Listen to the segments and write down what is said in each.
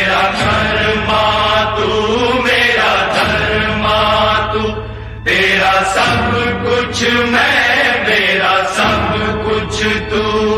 मेरा कर्मा तू, मेरा धर्मा तू, तेरा सब कुछ मैं, मेरा सब कुछ तू।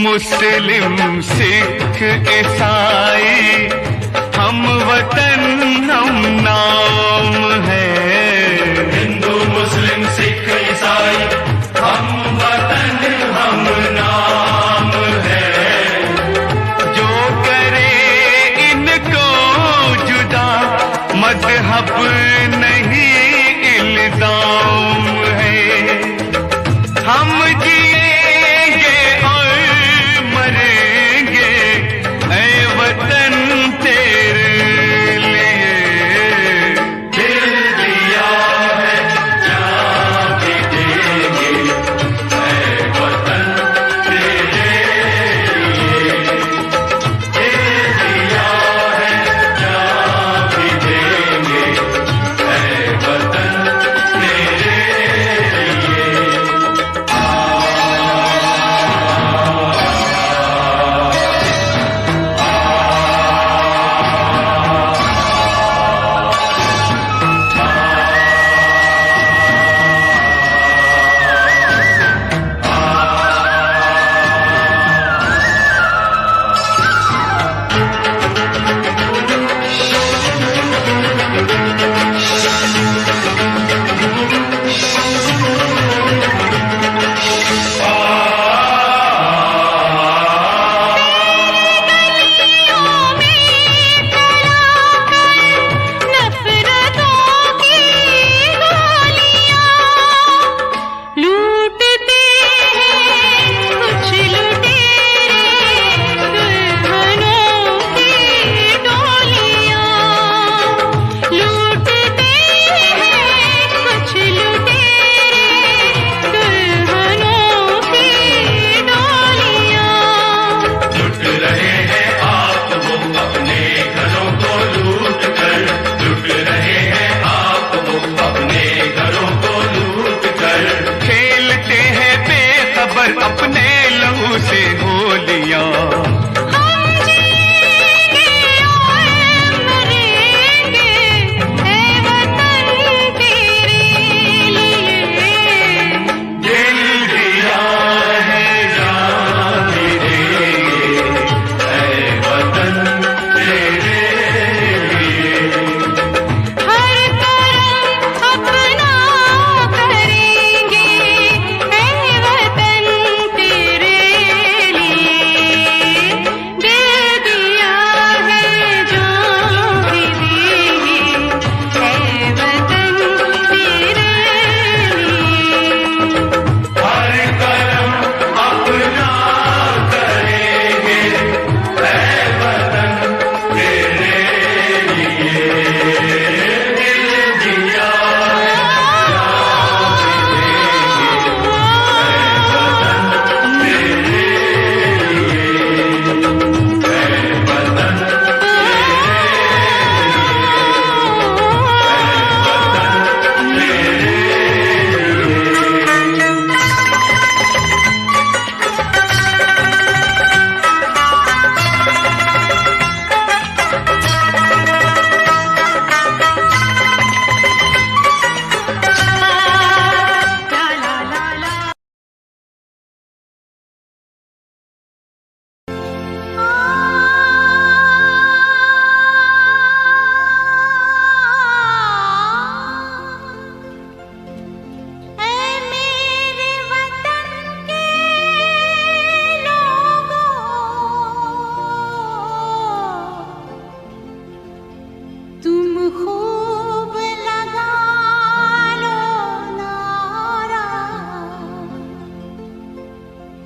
मुस्लिम सिख ईसाई हम वतन हम नाम है। हिंदू मुस्लिम सिख ईसाई हम वतन हम नाम है। जो करे इनको जुदा मजहब नहीं इल्जाम है। हम जिएंगे और मरेंगे ऐ वतन तेरे लिए। दिल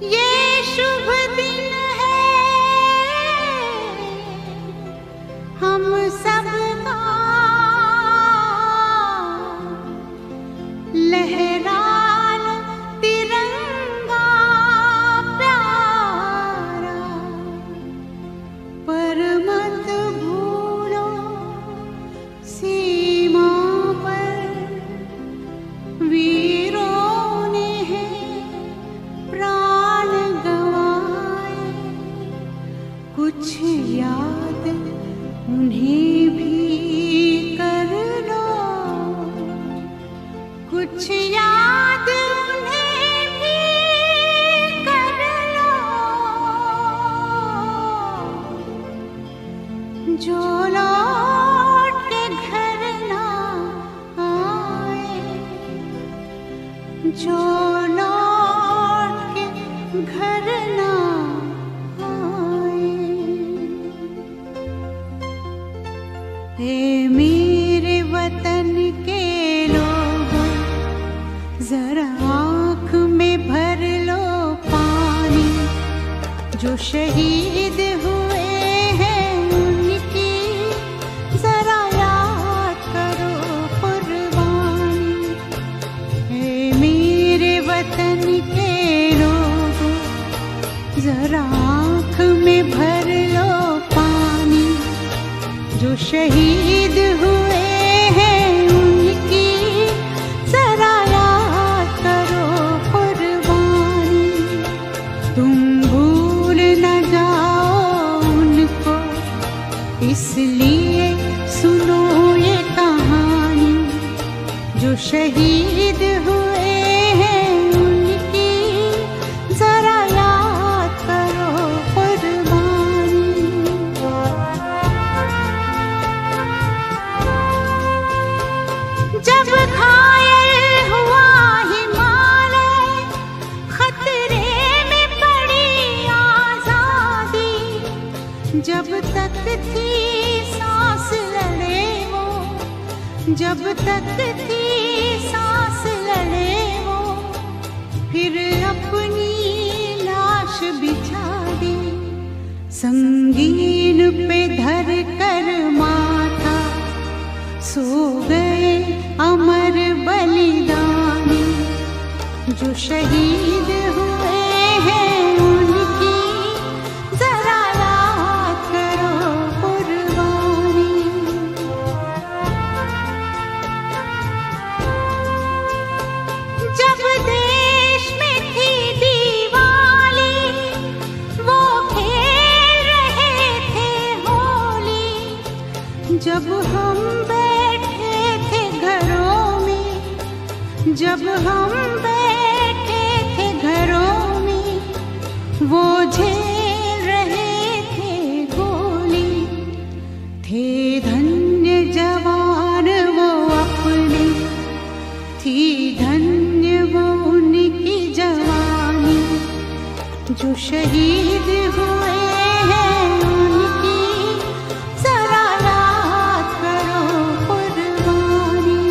ये शुभ दिन है हम सबका, लहरान तिरंगा प्यारा, पर मत भूलो सीमा पर वीरों ने है प्राण गंवाए, कुछ याद उन्हें भी कर लो, कुछ याद उन्हें भी कर लो, जो लौट के घर ना आए, जो लौट के घर ना आए। ए मेरे वतन के लोगों, जरा आँख में भर लो पानी, जो शहीद हुए हैं उनकी जरा याद करो कुर्बानी। ए मेरे वतन के लोगों, जरा आँख में भर लो पानी, जो शहीद हुए हैं उनकी जरा याद करो कुर्बानी। तुम भूल न जाओ उनको, इसलिए सुनो ये कहानी, जो शहीद हुए हैं उनकी जरा याद करो कुर्बानी। जब घायल हुआ हिमालय, खतरे में पड़ी आजादी, जब तक थी सांस लड़े वो, जब तक थी सांस लड़े वो, फिर अपनी लाश बिछा दी, संगीन पे धर कर माथा, सो गए अमर बलिदानी, जो शहीद हुए हैं उनकी जरा याद करो कुर्बानी। जब देश में थी दिवाली, वो खेल रहे थे होली, जब हम बैठे थे घरों में, जब हम बैठे थे घरों में, वो झेल रहे थे गोली, थे धन्य जवान वो अपने, थी धन्य वो उनकी जवानी, जो शहीद हुए हैं उनकी जरा याद करो कुर्बानी।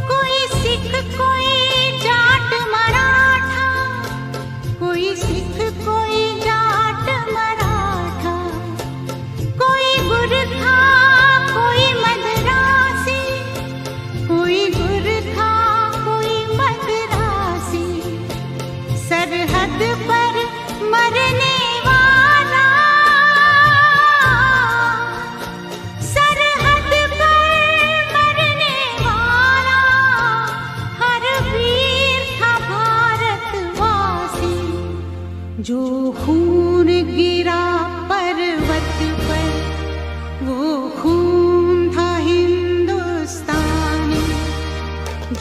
कोई सिख कोई जाट मराठा, कोई सिख कोई जाट मराठा, कोई गुरखा कोई मद्रासी, कोई गुरखा कोई मद्रासी, सरहद पर मरने वाला, सरहद पर मरने वाला, हर वीर था भारतवासी, जो खून गिरा पर्वत पर, वो खून था हिंदुस्तानी,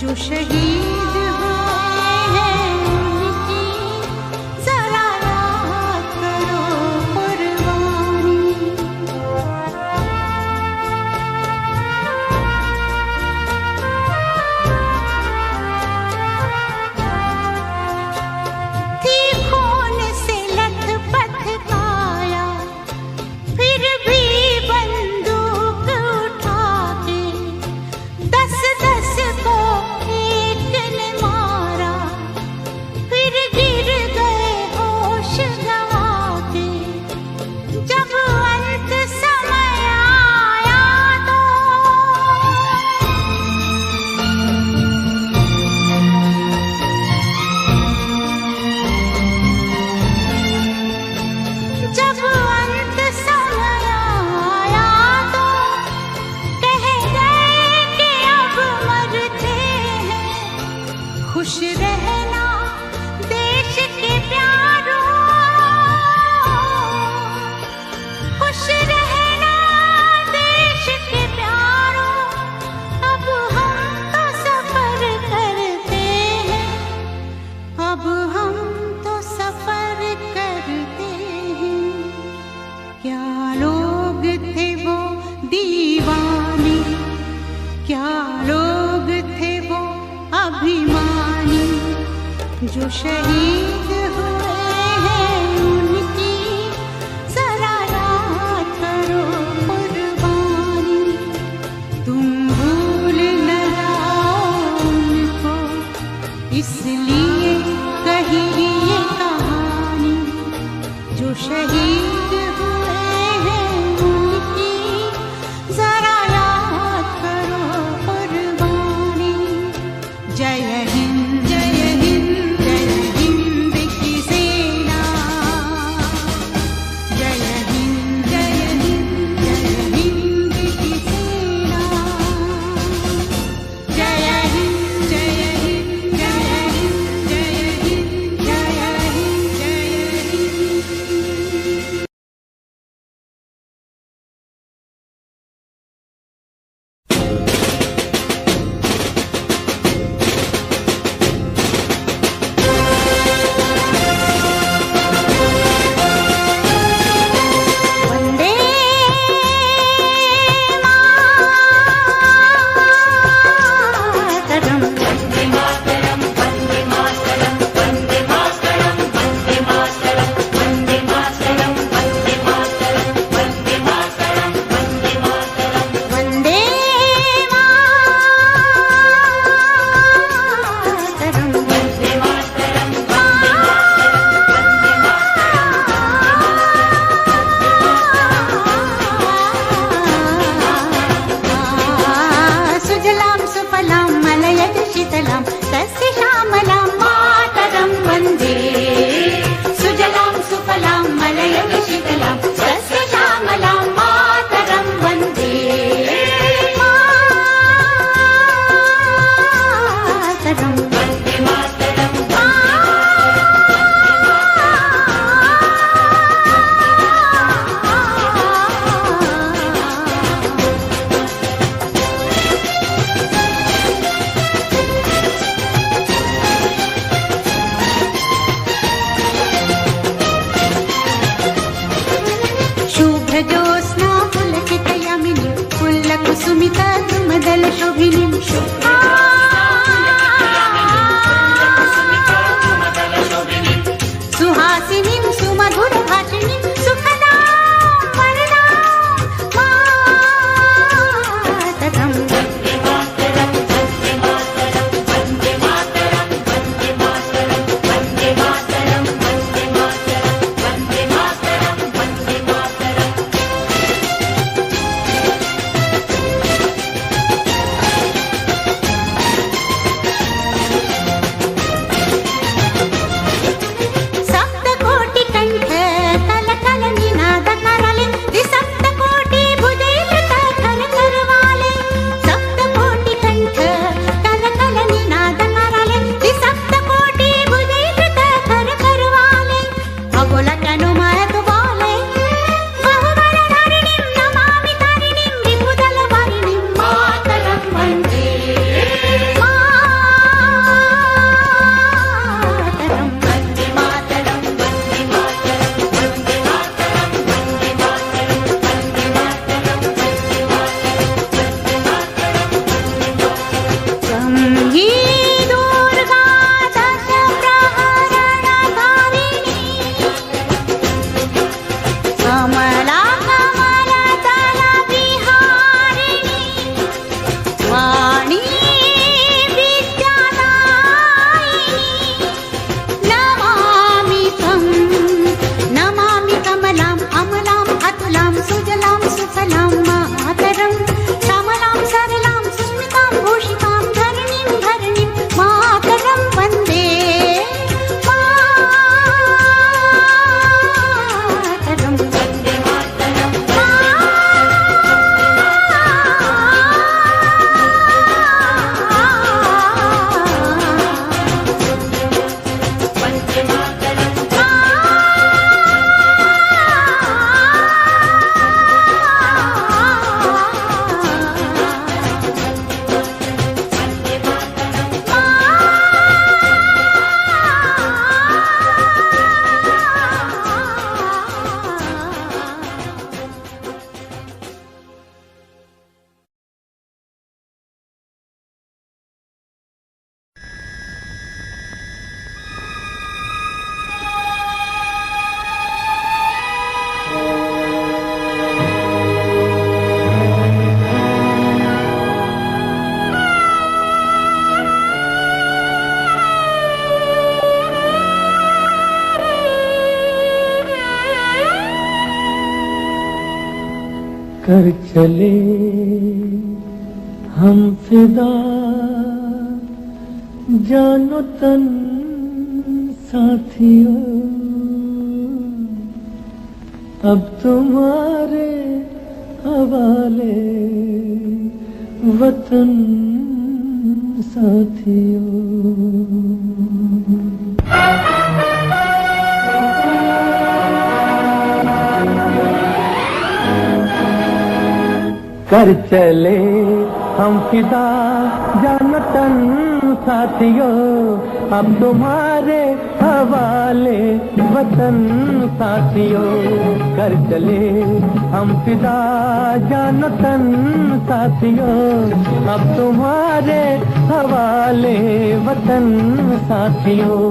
जो शहीद हुए हैं उनकी जरा याद करो कुर्बानी। थी खून से लथपथ काया, फिर भी बंदूक उठा के 10-10 को खुश रहना देश के प्यारों, खुश रहना देश के प्यारों। अब हम तो सफर करते हैं, अब हम तो सफर करते हैं। क्या लोग थे वो दीवाने, क्या लोग थे वो अभिमानी, जो शहीद हुए हैं उनकी जरा याद करो कुर्बानी। तुम भूल न जाओ उनको, इसलिए कही ये कहानी, जो शहीद हुए हैं उनकी जरा याद करो कुर्बानी। जय हिंद जय हिंद जय हिंद कर चले हम फिदा जानो तन साथियों, अब तुम्हारे हवाले वतन साथियों। कर चले हम फिदा जानतन साथियों, अब तुम्हारे हवाले वतन साथियों। कर चले हम फिदा जानतन साथियों, अब तुम्हारे हवाले वतन साथियों।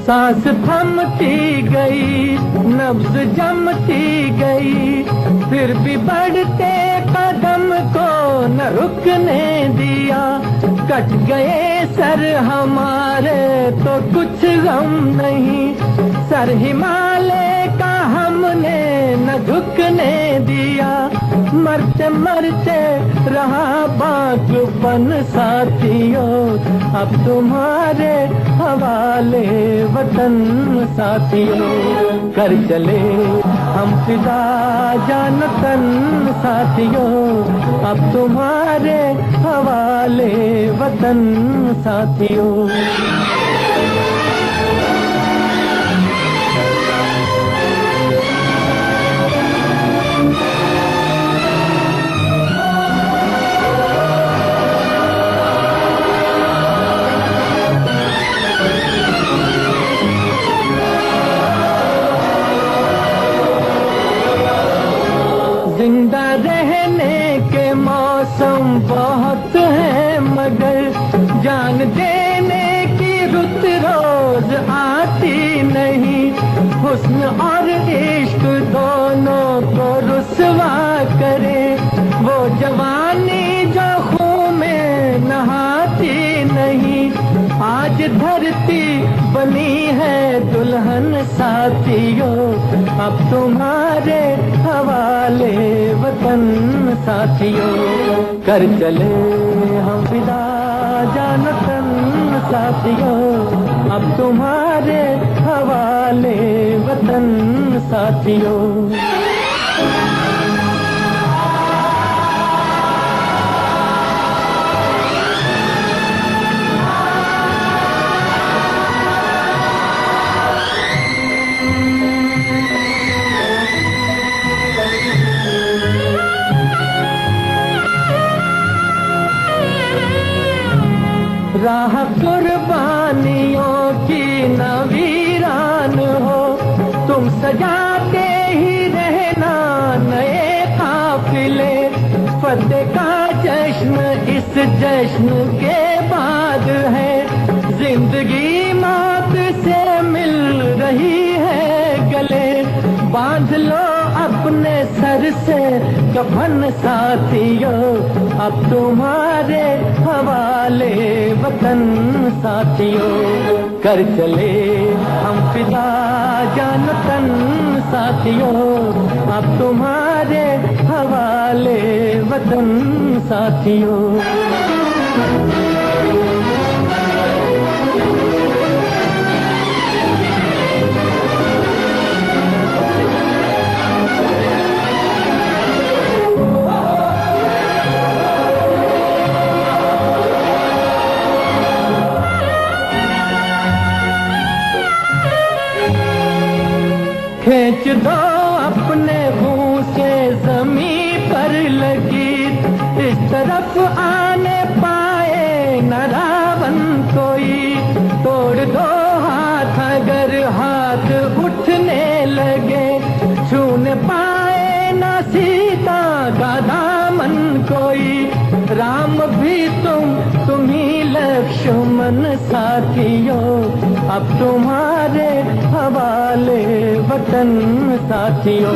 सांस थमती गई, नब्ज जमती गई, फिर भी बढ़ते कदम को न रुकने दिया। कट गए सर हमारे तो कुछ गम नहीं, सर हिमालय का हमने न झुकने दिया। मरते मरते रहा बागपन साथियों, अब तुम्हारे हवाले वतन साथियों। कर चले हम फिदा जानतन साथियों, अब तुम्हारे हवाले वतन साथियों। जिंदा रहने के मौसम बहुत है, मगर जान देने की रुत रोज आती नहीं। हुस्न और इश्क दोनों को रुसवा करे, वो जवानी जो खून में नहाती नहीं। आज धरती बनी है दुल्हन साथियों, अब तुम्हारे हवाले वतन साथियों। कर चले हम फिदा जानतन साथियों, अब तुम्हारे हवाले वतन साथियों। राह कुर्बानियों की न वीरान हो, तुम सजाते ही रहना नए काफिले। फतेह का जश्न इस जश्न के बाद है, जिंदगी मौत से मिल रही है गले। बांध लो अपने सर से कफन साथियों, अब तुम्हारे हवाले वतन साथियों। कर चले हम फिदा जानतन साथियों, अब तुम्हारे हवाले वतन साथियों। खींच दो अपने मुंह से जमीन पर लगी, इस तरफ आने पाए न रावण कोई। तोड़ दो हाथ अगर हाथ उठने लगे, छूने पाए न सीता का दामन कोई। राम भी तुम ही लक्ष्मण साथियों, अब तुम्हारे हवाले वतन साथियों।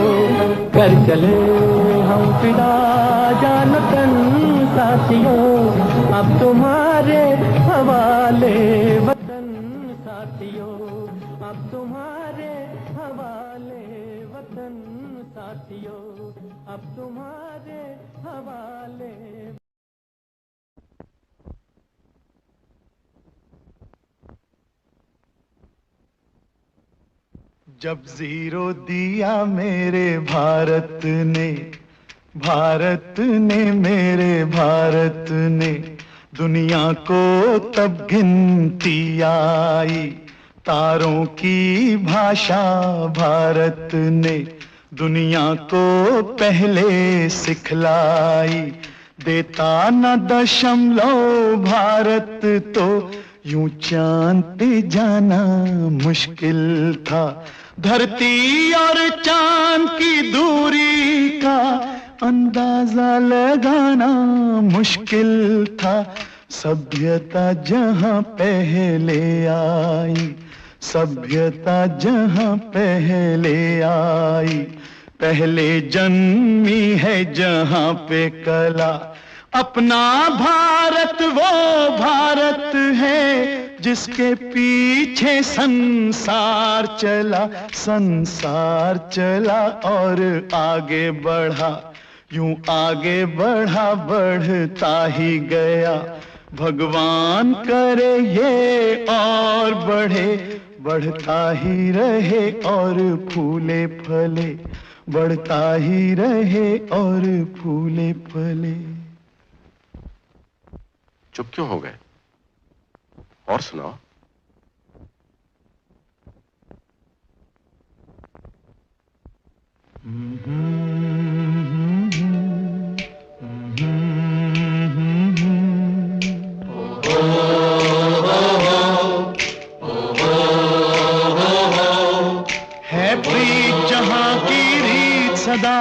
कर चले हम फिदा जान तन साथियों, अब तुम्हारे हवाले वतन साथियों, अब तुम्हारे हवाले वतन साथियों, अब तुम्हारे हवाले। जब जीरो दिया मेरे भारत ने, भारत ने मेरे भारत ने, दुनिया को तब गिनती आई। तारों की भाषा भारत ने दुनिया को पहले सिखलाई। देता न दशमलव भारत तो यूं चांद पे जाना मुश्किल था। धरती और चांद की दूरी का अंदाजा लगाना मुश्किल था। सभ्यता जहां पहले आई, सभ्यता जहां पहले आई, पहले जन्मी है जहां पे कला। अपना भारत वो भारत है जिसके पीछे संसार चला, संसार चला और आगे बढ़ा। यूं आगे बढ़ा बढ़ता ही गया। भगवान करे ये और बढ़े, बढ़ता ही रहे और फूले फले, बढ़ता ही रहे और फूले फले। चुप क्यों हो गए? और सुनाओ। है प्रीत जहां की रीत सदा,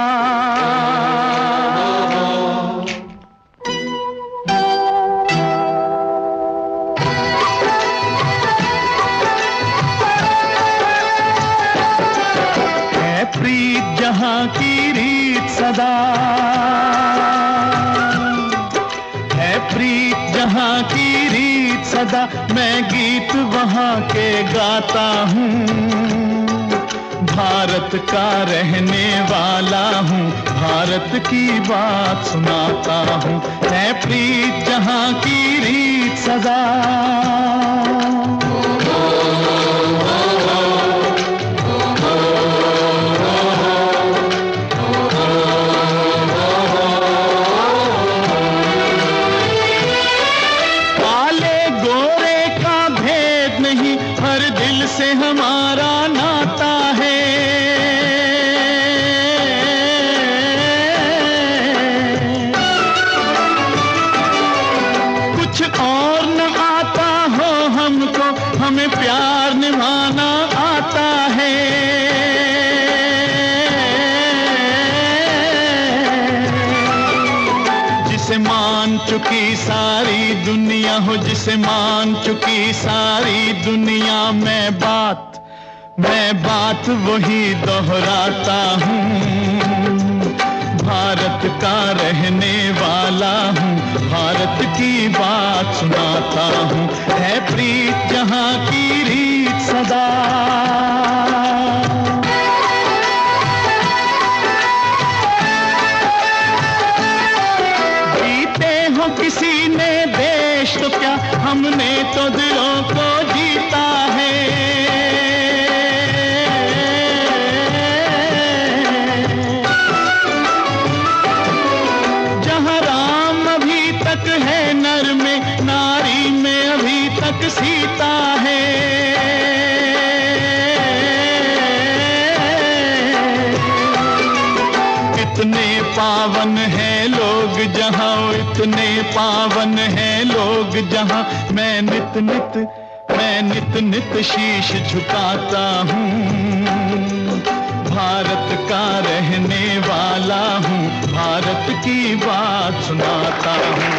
जहां की रीत सदा है, प्रीत जहां की रीत सदा। मैं गीत वहां के गाता हूँ, भारत का रहने वाला हूँ, भारत की बात सुनाता हूँ। है प्रीत जहां की रीत सदा। से हमारा नाता है, कुछ और न आता हो हमको, हमें प्यार निभाना आता है। जिसे मान चुकी सारी दुनिया हो, जिसे मान चुकी सारी दुनिया, मैं बात वही दोहराता हूँ। भारत का रहने वाला हूँ, भारत की बात सुनाता हूँ। है प्रीत जहां की रीत सदा। किसी ने देश तो क्या, हमने तो दिलों को जीता है। जहां राम अभी तक है नर में, नारी में अभी तक सीता है। इतने पावन है लोग जहां, इतने पावन है लोग जहां, मैं नित नित शीश झुकाता हूँ। भारत का रहने वाला हूँ, भारत की बात सुनाता हूँ।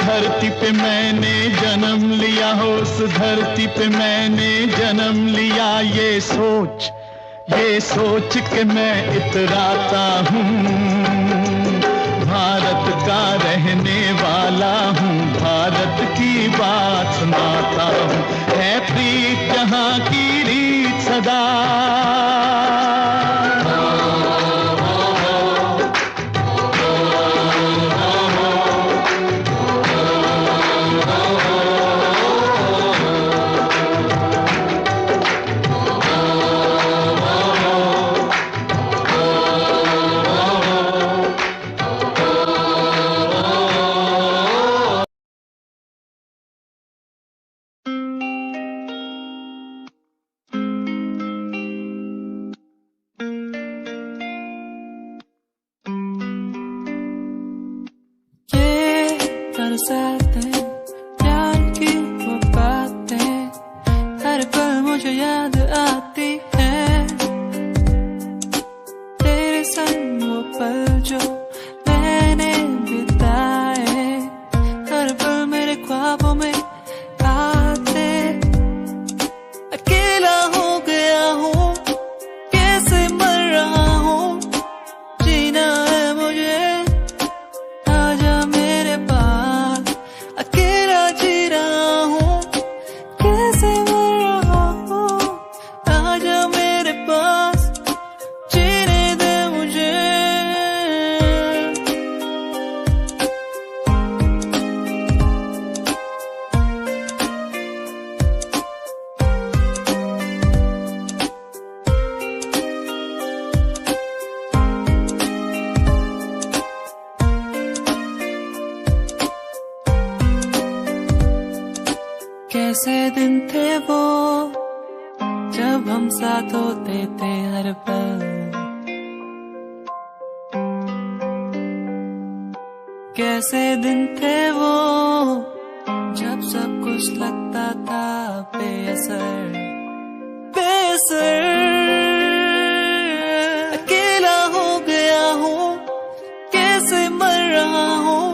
धरती पे मैंने जन्म लिया हो, उस धरती पे मैंने जन्म लिया। ये सोच के मैं इतराता हूँ, भारत का रहने वाला हूँ, भारत की बात सुनाता हूँ। है प्रीत जहाँ की रीत सदा, बरसातें, प्यार की वो बातें, हर पल मुझे याद आती है। तेरे संग वो पल जो मैंने बिताए, हर पल मेरे ख्वाबों में आते। अकेला हो गया हूँ, कैसे मर रहा हूँ, जीना है मुझे, आजा मेरे पास। अकेला जी रहा हूँ, कैसे मर रहा हूँ, आजा मेरे पास, जीने दे मुझे। कैसे दिन थे वो जब हम साथ होते थे हर पल, कैसे दिन थे वो जब सब कुछ लगता था बेअसर बेअसर। अकेला हो गया हूँ, कैसे मर रहा हूँ,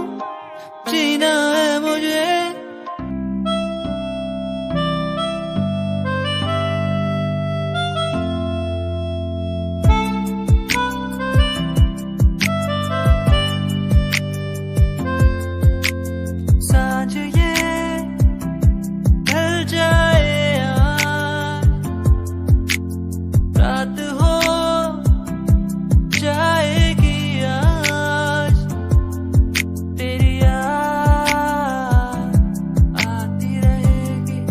जीना है मुझे। साँझ ये ढल जाए आज, रात हो जाएगी आज, तेरी याद आती रहेगी,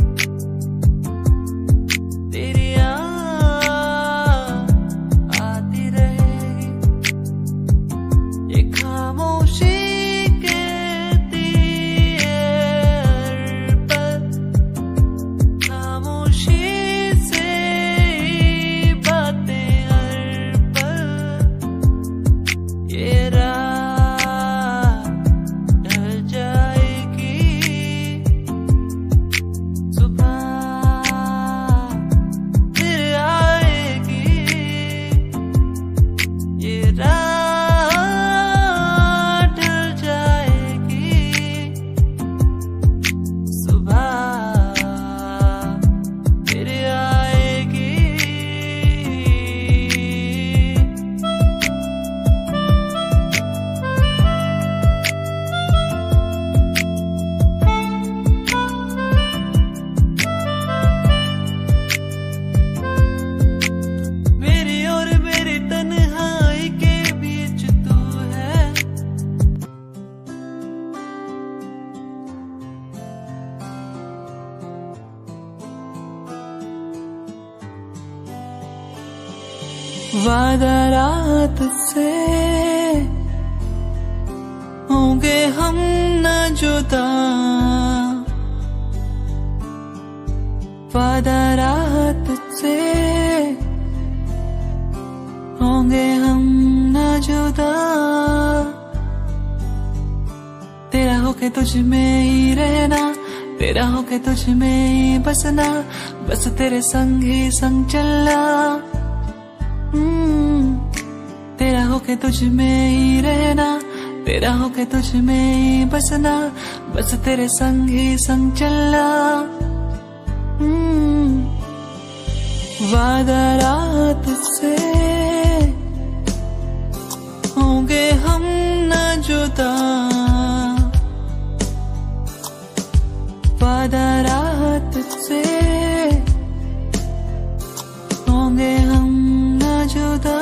तेरी याद आती रहेगी। ये खामोशी वादा रात से होंगे हम न जुदा, वादा रात से होंगे हम न जुदा। तेरा होके तुझ में ही रहना, तेरा होके तुझ में ही बसना, बस तेरे संग ही संग चलना। तेरा होके तुझ में ही रहना, तेरा होके तुझ में ही बसना, बस तेरे संग ही संग चलना। वादा रात से होंगे हम न जुदा, वादा रात से होंगे हम न जुदा।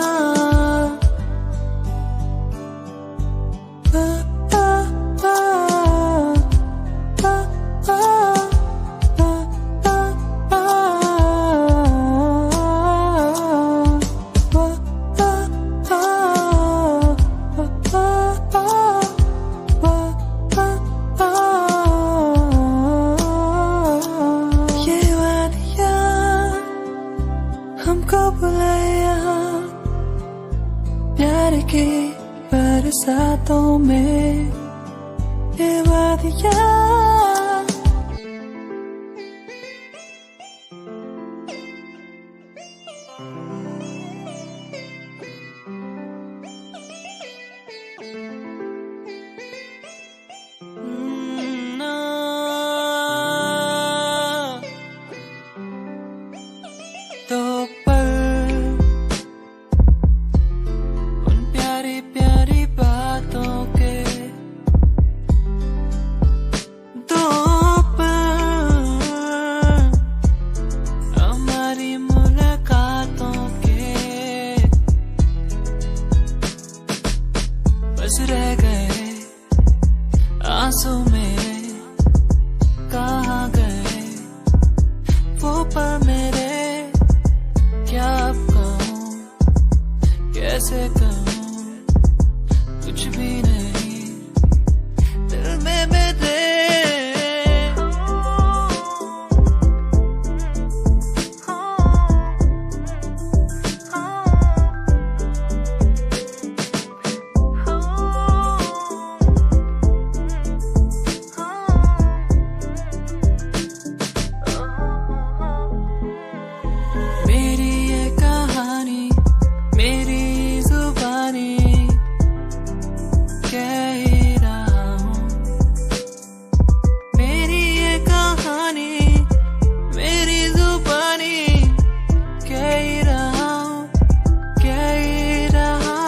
हमको बुलाया प्यार के बरसातों में, ये वादियाँ तो पर उन प्यारी प्यारी बातों के दो पर हमारी मुलाकातों के बस रह गए आंसू मेरे, कहाँ गए वो पल मेरे। क्या अब कहूँ कैसे कहूँ, कुछ भी नहीं दिल में मेरे। मेरी ये कहानी मेरी जुबानी कह ही रहा हूँ, मेरी ये कहानी मेरी जुबानी कह ही रहा हूँ, कह ही रहा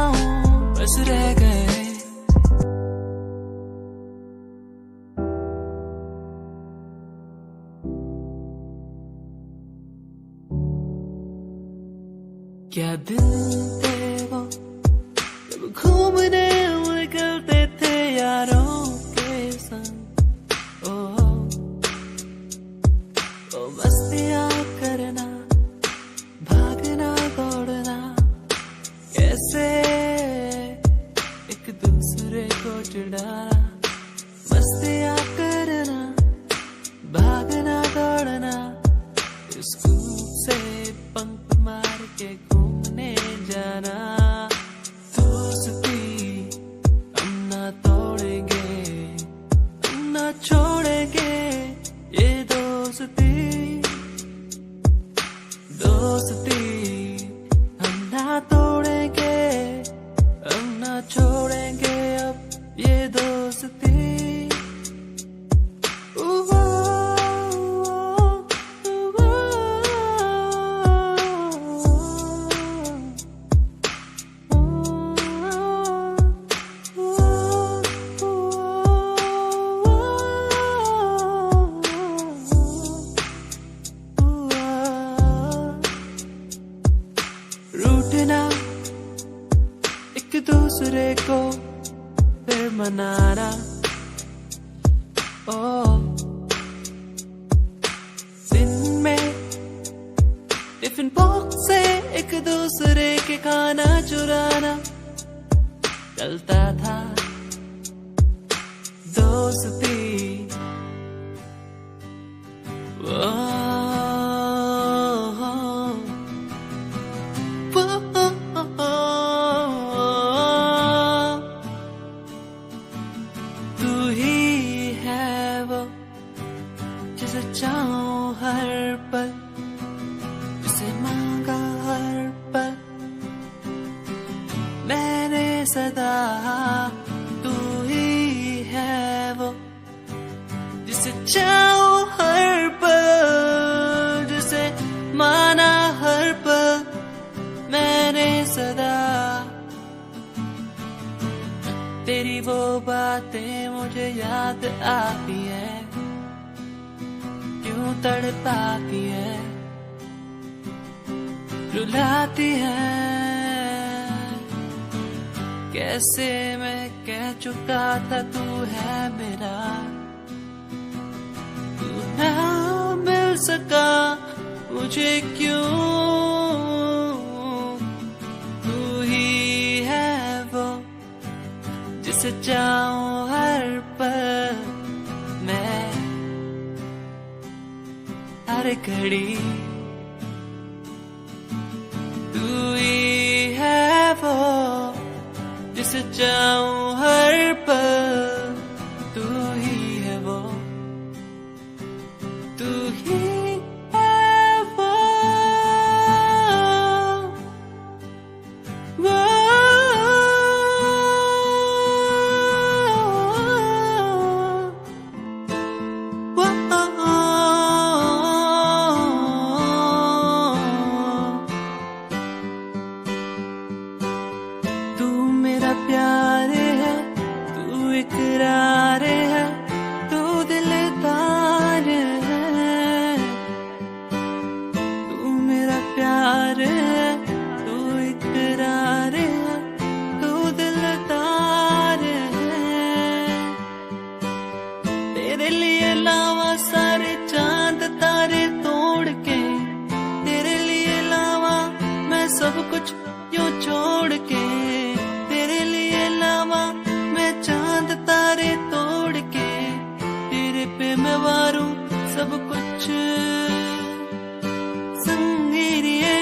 हूँ। बस रह गए क्या दिन थे वो जब घूमने निकलते थे यारों के संग। ओ मस्तियाँ करना, भागना दौड़ना, कैसे एक दूसरे को चिढ़ाना। मस्तियाँ करना, भागना दौड़ना, स्कूल से पंख मार के घूमने जाना। दोस्ती हम ना तोड़ेंगे, हम ना छोड़ेंगे ये दोस्ती। दोस्ती हम ना तोड़ेंगे, हम ना छोड़ेंगे अब ये दोस्ती। रूठना एक दूसरे को फिर मनाना। ओ दिन में टिफिन बॉक्स से एक दूसरे के खाना चुराना चलता था दोस्ती। तू ही है वो जिसे चाहूं हर पल, जिसे मांगा हर पल मैंने सदा तू ही है वो जिसे चाहो हर पल, जिसे माना हर पल मैंने सदा। तेरी वो बातें मुझे याद आती है, क्यों तड़पाती है, रुलाती है। कैसे मैं कह चुका था तू है मेरा, तू ना मिल सका मुझे क्यों। तू ही है वो जिसे चाहूं हर पल मैं, हर घड़ी। तू ही है वो जिसे चाहूं हर पल, तू ही है वो, तू ही है वो, वो। तू मेरा प्यार है, तू इकरार है, तू दिलदार है। तू मेरा प्यार है, तू इकरार है, तू दिलदार है। तेरे लिए लावा सारे चांद तारे तोड़ के, तेरे लिए लावा मैं सब कुछ यूं छोड़ के। तेरे लिए लावा मैं चांद तारे तोड़ के, तेरे पे मैं वारूं सब कुछ। संगीरिये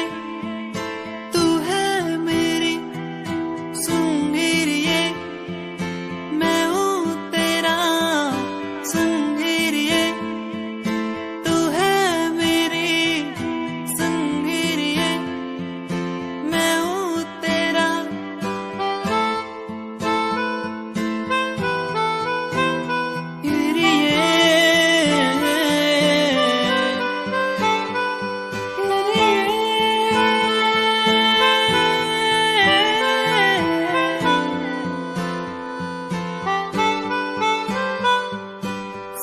तू है मेरी, संगीरिये मैं हूँ तेरा। संगीरिये तू है मेरी, संगीरिये मैं हूँ तेरा।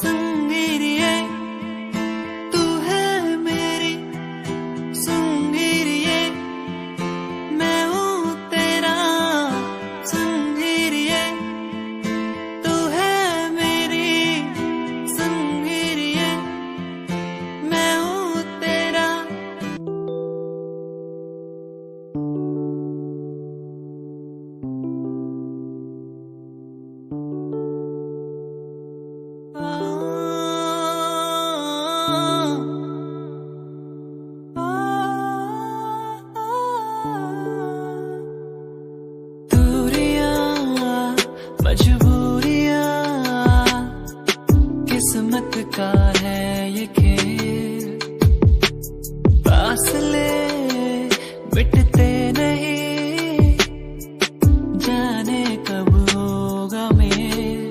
संगीरिये तू है मेरी, संगीरिये मैं हूँ तेरा। संगीरिये तू है मेरी, संगीरिये मैं हूँ तेरा। दूरियां मजबूरियां किस्मत का है ये खेल, फासले मिटते नहीं, जाने कब होगा मेल।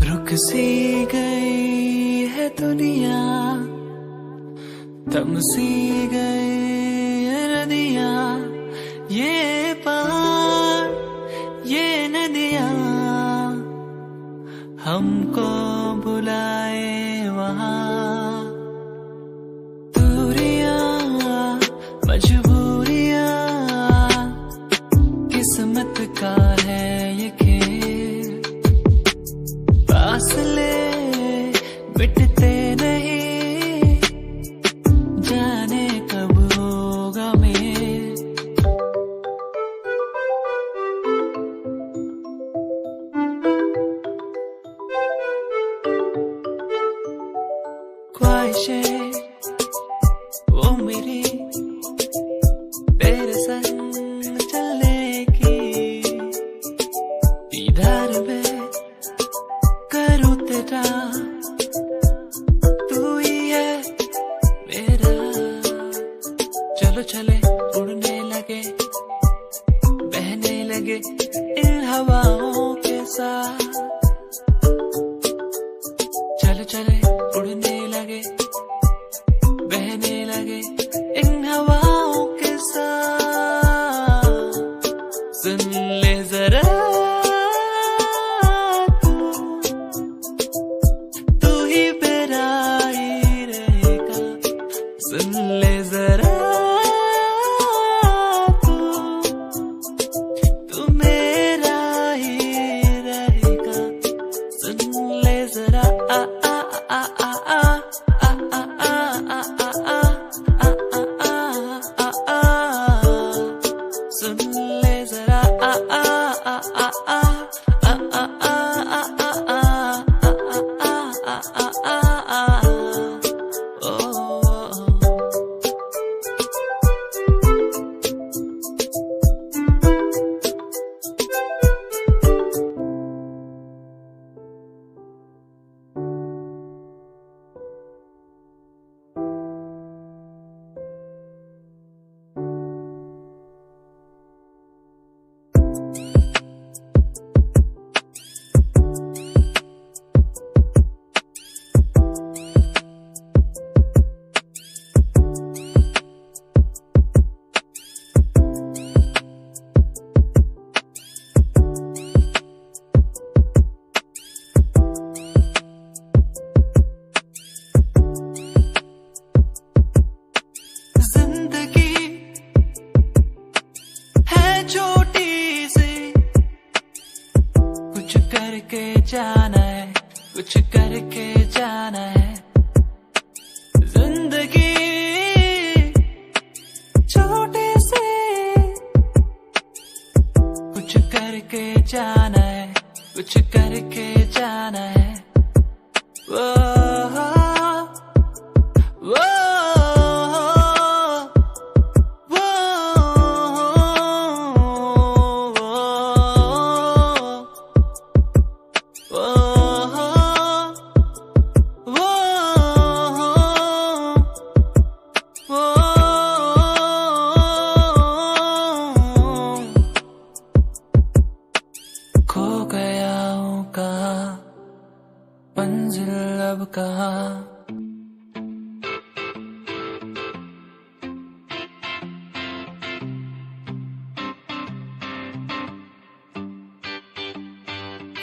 रुक सी गई है दुनिया, थम सी गई है नदियाँ, ये पहाड़ ये नदियाँ हमको बुलाए वहाँ। दूरियां मजबूरियां किस्मत का है ये खेल, फासले मिटते नहीं, जाने कब होगा मेल। ख्वाहिशें वो मेरी चलो चले उड़ने लगे, बहने लगे इन हवाओं के साथ। चलो चले उड़ने लगे, बहने लगे इन हवाओं के साथ। सुन ले जरा तू ही मेरा ही रहेगा। सुन ले जरा तू मेरा ही रहेगा। सुन ले जरा आ आ आ आ आ आ आ आ आ आ आ आ। सुन ले जरा आ आ आ आ आ आ आ आ आ आ आ आ। जाना है, कुछ करके जाना है। जिंदगी छोटे से कुछ करके जाना है, कुछ करके जाना है। वो खो गया हूँ कहाँ, मंजिल अब कहाँ।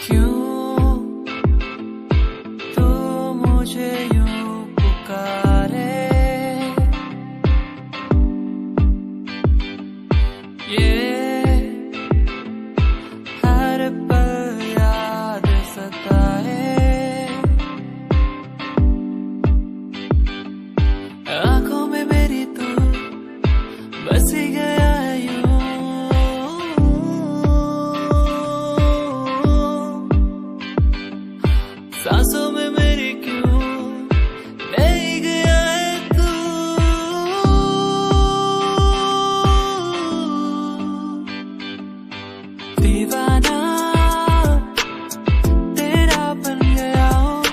क्यों तू मुझे यूं पुकारे, ये हर पल याद सताए। आंखों में मेरी तू बस ही गया है यूं। सांसों में मेरी क्यों नहीं गया है तू। दीवाना तेरा बन गया हूँ,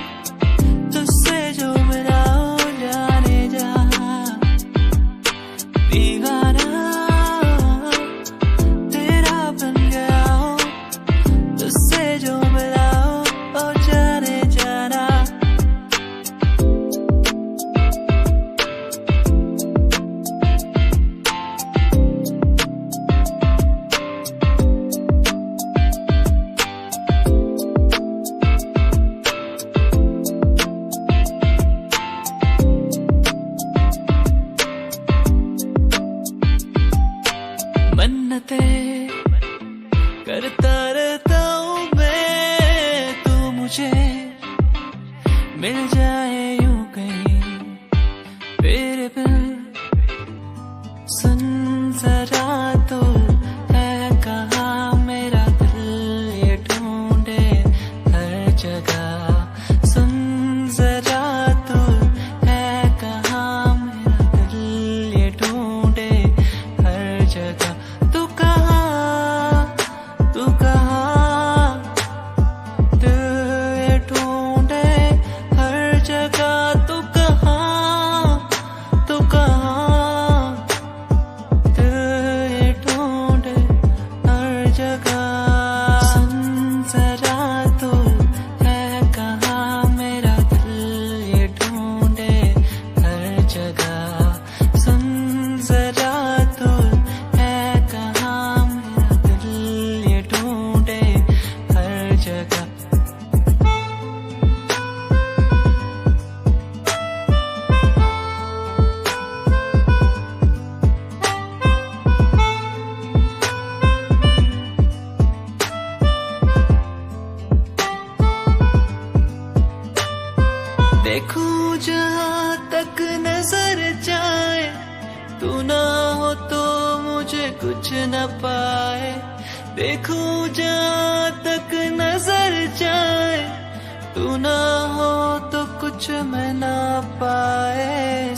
तुझसे जो मिला हूँ जाने जा। दीवाना तेरा बन गया हूँ, तुझसे जो मिला हूँ और जाने जाना। मन्नतें करता रहता हूँ मैं, तू मुझे मिल जाए यूं कहीं तेरे बिन। सुन जरा तो है कहाँ मेरा दिल ये ढूंढे हर जगह। सुन जरा तो है कहाँ मेरा दिल ये ढूंढे हर जगह। तू कहाँ, तू कहाँ, दिल ये ढूंढे हर जगह। तू कहाँ, तू कहाँ, तू ना हो तो मुझे कुछ न पाए, देखूं जहाँ तक नजर जाए, तू ना हो तो कुछ मैं ना पाए।